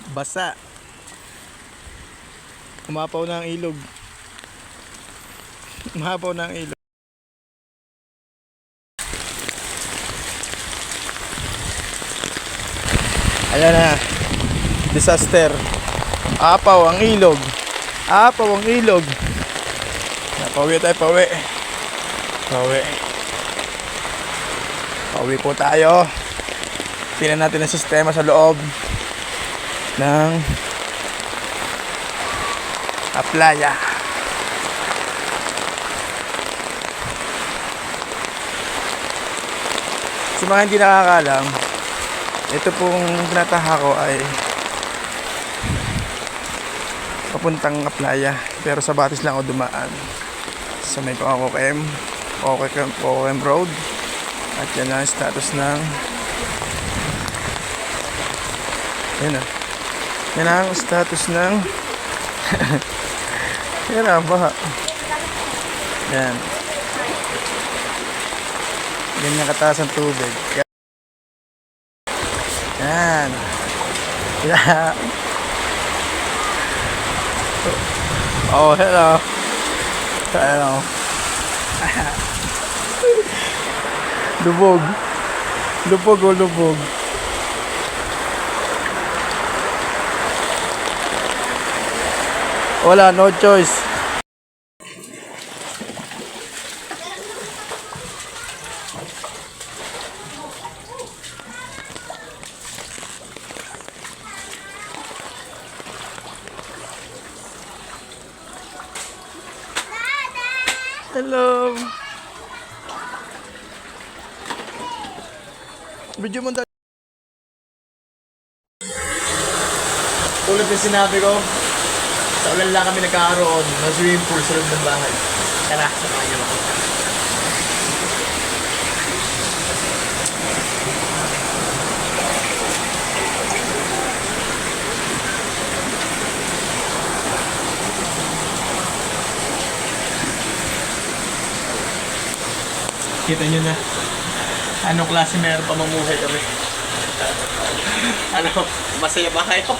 Basa. Umapaw na ang ilog. Umapaw na ang ilog. Ayan na. Disaster. Apaw ang ilog. Apaw ang ilog. Pawi tayo, pawi. Pawi. Pawi po tayo. Tingnan natin ang sistema sa loob ng playa. Sa mga hindi nakakalam, ito pong pinataha ko ay papuntang playa, pero sa Batis lang ako dumaan sa may Kokokem Road. At yan ang status ng yan ang status ng yan ang baha. Yan, ganyan kataas ang tubig. Yan. Yeah. Oh, hello. Hello. Lubog. Lubog o lubog. Wala, no choice. Hello. Video mo dali. Tulad ng sinabi ko, sa ulan lang kami nagkakaroon ng swimming pool sa loob ng bahay. Tara, samahan niyo ako. Kita nyo na anong klase meron pamumuhay kami. Ano, masaya ba kayo?